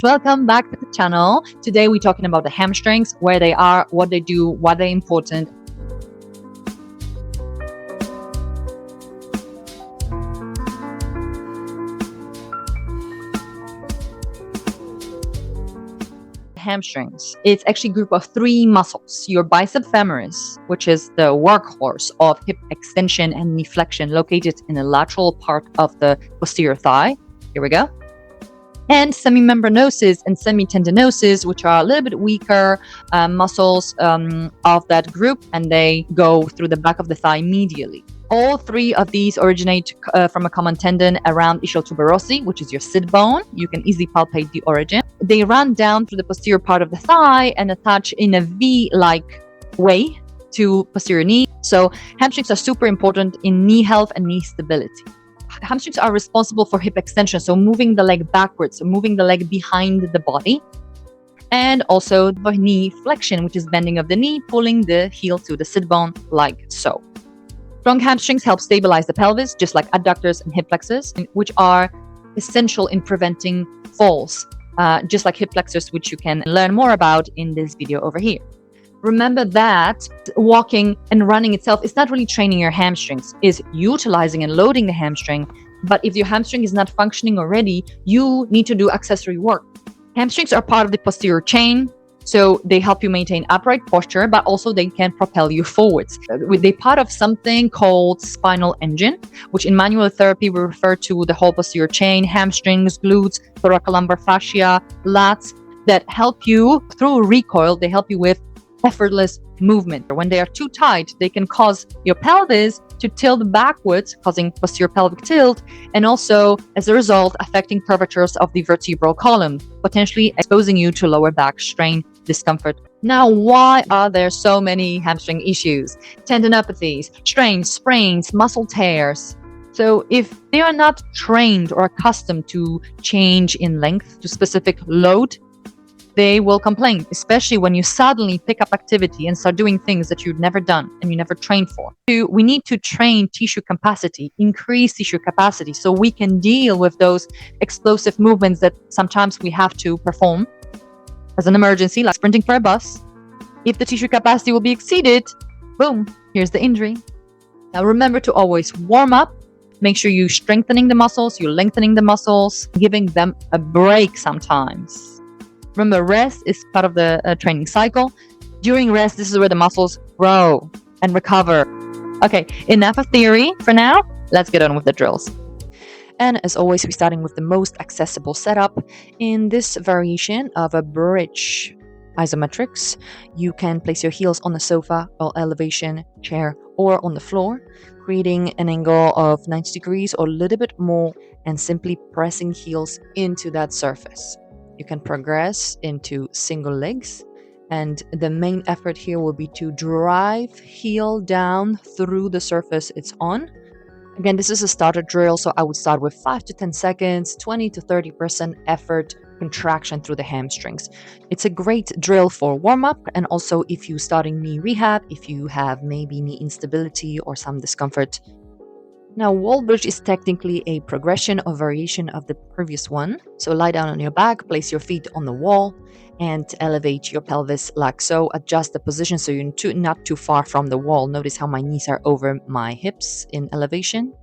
Welcome back to the channel. Today we're talking about the hamstrings, where they are, what they do, why they're important. Hamstrings. It's actually a group of three muscles. Your bicep femoris, which is the workhorse of hip extension and knee flexion, located in the lateral part of the posterior thigh. Here we go. And semimembranosus and semitendinosus, which are a little bit weaker muscles of that group, and they go through the back of the thigh medially. All three of these originate from a common tendon around ischial tuberosi, which is your sit bone. You can easily palpate the origin. They run down through the posterior part of the thigh and attach in a V-like way to posterior knee. So hamstrings are super important in knee health and knee stability. Hamstrings are responsible for hip extension, so moving the leg backwards, so moving the leg behind the body, and also the knee flexion, which is bending of the knee, pulling the heel to the sit bone like so. Strong hamstrings help stabilize the pelvis, just like adductors and hip flexors, which are essential in preventing falls, just like hip flexors, which you can learn more about in this video over here. Remember that walking and running itself is not really training your hamstrings, is utilizing and loading the hamstring. But if your hamstring is not functioning already, you need to do accessory work. Hamstrings are part of the posterior chain, so they help you maintain upright posture, but also they can propel you forwards. They're part of something called spinal engine, which in manual therapy we refer to the whole posterior chain: hamstrings, glutes, thoracolumbar fascia, lats, that help you through recoil. They help you with effortless movement. When they are too tight, they can cause your pelvis to tilt backwards, causing posterior pelvic tilt, and also, as a result, affecting curvatures of the vertebral column, potentially exposing you to lower back strain, discomfort. Now, why are there so many hamstring issues? Tendinopathies, strains, sprains, muscle tears. So if they are not trained or accustomed to change in length to specific load, they will complain, especially when you suddenly pick up activity and start doing things that you've never done and you never trained for. We need to train tissue capacity, increase tissue capacity, so we can deal with those explosive movements that sometimes we have to perform as an emergency, like sprinting for a bus. If the tissue capacity will be exceeded, boom, here's the injury. Now remember to always warm up. Make sure you're strengthening the muscles, you're lengthening the muscles, giving them a break sometimes. Remember, rest is part of the training cycle. During rest, this is where the muscles grow and recover. Okay, enough of theory for now. Let's get on with the drills. And as always, we're starting with the most accessible setup. In this variation of a bridge isometrics, you can place your heels on the sofa or elevation chair or on the floor, creating an angle of 90 degrees or a little bit more, and simply pressing heels into that surface. You can progress into single legs, and the main effort here will be to drive heel down through the surface it's on. Again, this is a starter drill, so I would start with 5 to 10 seconds, 20 to 30% effort contraction through the hamstrings. It's a great drill for warm-up, and also if you're starting knee rehab, if you have maybe knee instability or some discomfort. Now, wall bridge is technically a progression or variation of the previous one. So lie down on your back, place your feet on the wall, and elevate your pelvis like so. Adjust the position so you're not too far from the wall. Notice how my knees are over my hips in elevation,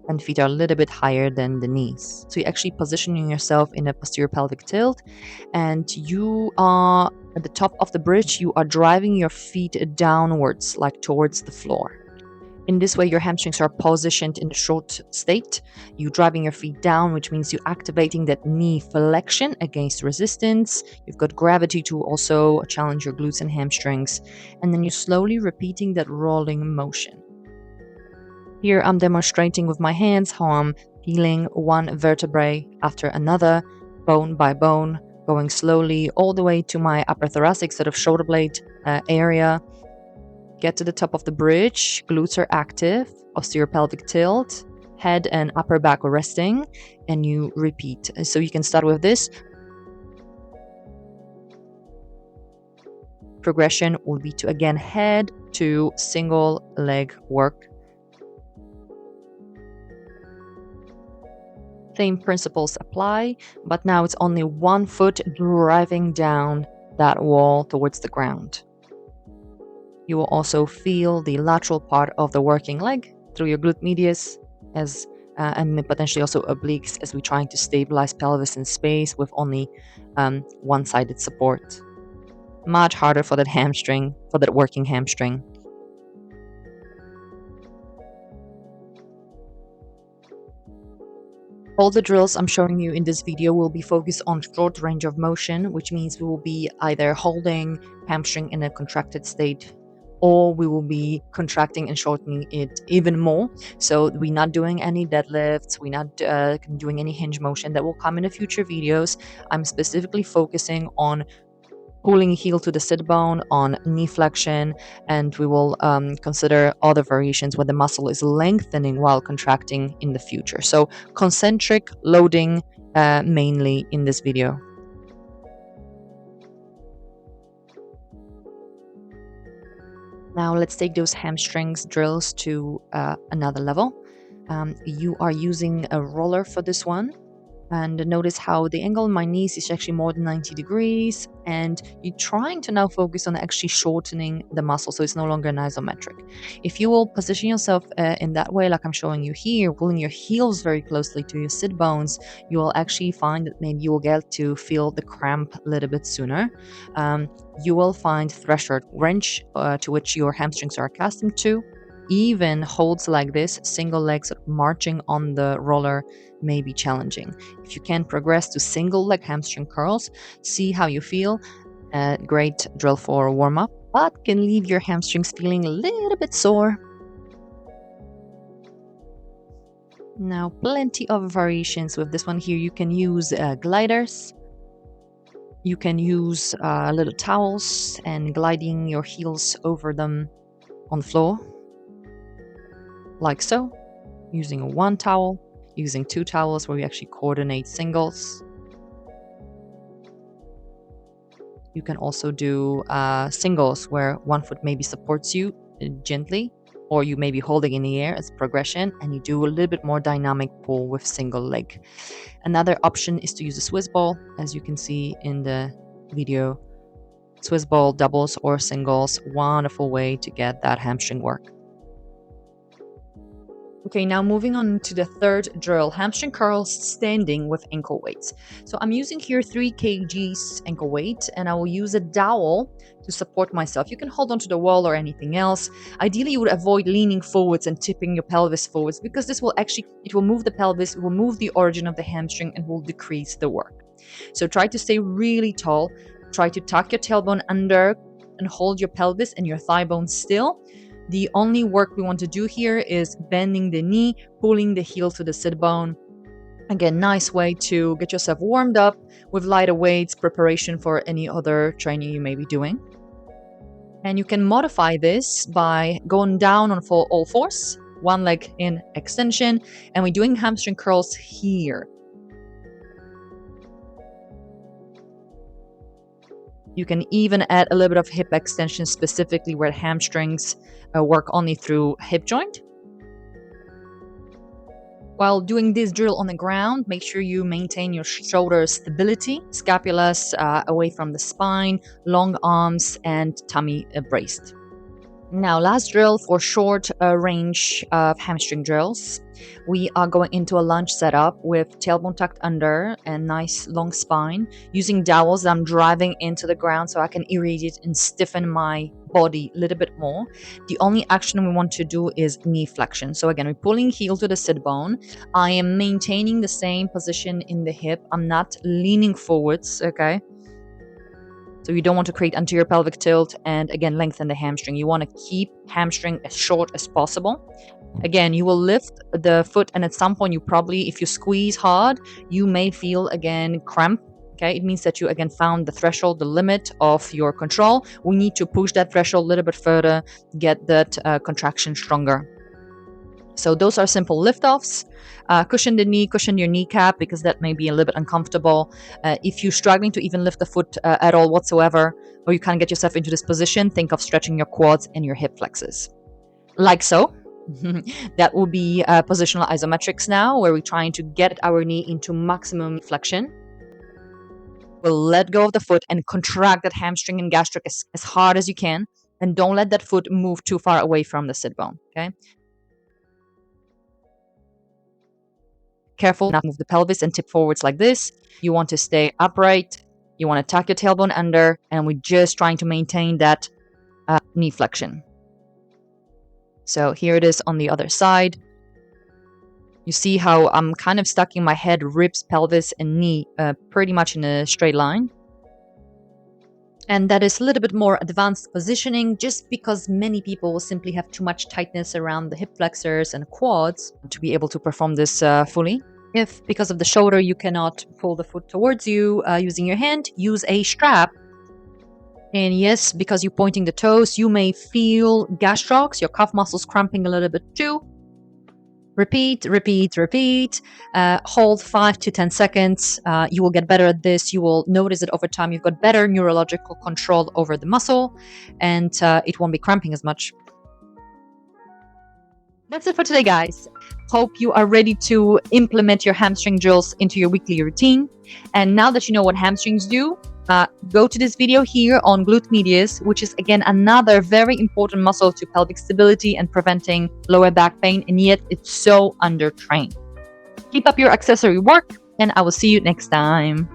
and feet are a little bit higher than the knees. So you're actually positioning yourself in a posterior pelvic tilt, and you are at the top of the bridge. You are driving your feet downwards, like towards the floor. In this way, your hamstrings are positioned in a short state. You're driving your feet down, which means you're activating that knee flexion against resistance. You've got gravity to also challenge your glutes and hamstrings. And then you're slowly repeating that rolling motion. Here I'm demonstrating with my hands how I'm peeling one vertebrae after another, bone by bone, going slowly all the way to my upper thoracic sort of shoulder blade area. Get to the top of the bridge, glutes are active, posterior pelvic tilt, head and upper back are resting, and you repeat. So you can start with this. Progression will be to again head to single leg work. Same principles apply, but now it's only one foot driving down that wall towards the ground. You will also feel the lateral part of the working leg through your glute medius and potentially also obliques as we're trying to stabilize pelvis in space with only one-sided support. Much harder for that hamstring, for that working hamstring. All the drills I'm showing you in this video will be focused on short range of motion, which means we will be either holding hamstring in a contracted state or we will be contracting and shortening it even more. So we're not doing any deadlifts, we're not doing any hinge motion. That will come in the future videos. I'm specifically focusing on pulling heel to the sit bone, on knee flexion, and we will consider other variations where the muscle is lengthening while contracting in the future. So concentric loading mainly in this video. Now let's take those hamstrings drills to another level. You are using a roller for this one. And notice how the angle in my knees is actually more than 90 degrees. And you're trying to now focus on actually shortening the muscle so it's no longer an isometric. If you will position yourself in that way, like I'm showing you here, pulling your heels very closely to your sit bones, you will actually find that maybe you will get to feel the cramp a little bit sooner. You will find threshold wrench to which your hamstrings are accustomed to. Even holds like this, single legs marching on the roller may be challenging. If you can progress to single leg hamstring curls, see how you feel. Great drill for a warm up, but can leave your hamstrings feeling a little bit sore. Now, plenty of variations with this one here. You can use gliders. You can use little towels and gliding your heels over them on the floor. Like so, using one towel, using two towels where we actually coordinate singles. You can also do singles where one foot maybe supports you gently, or you may be holding in the air as progression, and you do a little bit more dynamic pull with single leg. Another option is to use a Swiss ball, as you can see in the video. Swiss ball doubles or singles, wonderful way to get that hamstring work. Okay, now moving on to the third drill, hamstring curls standing with ankle weights. So I'm using here 3 kgs ankle weight, and I will use a dowel to support myself. You can hold onto the wall or anything else. Ideally, you would avoid leaning forwards and tipping your pelvis forwards, because this will actually, it will move the pelvis, it will move the origin of the hamstring and will decrease the work. So try to stay really tall. Try to tuck your tailbone under and hold your pelvis and your thigh bone still. The only work we want to do here is bending the knee, pulling the heel to the sit bone. Again, nice way to get yourself warmed up with lighter weights, preparation for any other training you may be doing. And you can modify this by going down on all fours, one leg in extension, and we're doing hamstring curls here. You can even add a little bit of hip extension, specifically where hamstrings work only through hip joint. While doing this drill on the ground, make sure you maintain your shoulder stability, scapulas away from the spine, long arms, and tummy braced. Now, last drill for short range of hamstring drills. We are going into a lunge setup with tailbone tucked under and nice long spine, using dowels that I'm driving into the ground so I can irradiate and stiffen my body a little bit more. The only action we want to do is knee flexion. So again, we're pulling heel to the sit bone. I am maintaining the same position in the hip. I'm not leaning forwards, okay? So you don't want to create anterior pelvic tilt and again lengthen the hamstring. You want to keep hamstring as short as possible. Again, you will lift the foot, and at some point you probably, if you squeeze hard, you may feel again cramp. Okay, it means that you again found the threshold, the limit of your control. We need to push that threshold a little bit further, get that contraction stronger. So those are simple lift-offs. Cushion the knee, cushion your kneecap, because that may be a little bit uncomfortable. If you're struggling to even lift the foot at all whatsoever, or you can't get yourself into this position, think of stretching your quads and your hip flexors. Like so. That will be positional isometrics now, where we're trying to get our knee into maximum flexion. We'll let go of the foot and contract that hamstring and gastric as hard as you can. And don't let that foot move too far away from the sit bone, okay? Careful not to move the pelvis and tip forwards like this. You want to stay upright. You want to tuck your tailbone under, and we're just trying to maintain that knee flexion. So here it is on the other side. You see how I'm kind of stacking my head, ribs, pelvis, and knee pretty much in a straight line. And that is a little bit more advanced positioning, just because many people will simply have too much tightness around the hip flexors and quads to be able to perform this fully. If, because of the shoulder, you cannot pull the foot towards you using your hand, use a strap. And yes, because you're pointing the toes, you may feel gastrocs, your calf muscles cramping a little bit too. Repeat, repeat, repeat. Hold 5 to 10 seconds. You will get better at this. You will notice that over time you've got better neurological control over the muscle, and it won't be cramping as much. That's it for today, guys. Hope you are ready to implement your hamstring drills into your weekly routine. And now that you know what hamstrings do, go to this video here on glute medius, which is again another very important muscle to pelvic stability and preventing lower back pain, and yet it's so undertrained. Keep up your accessory work, and I will see you next time.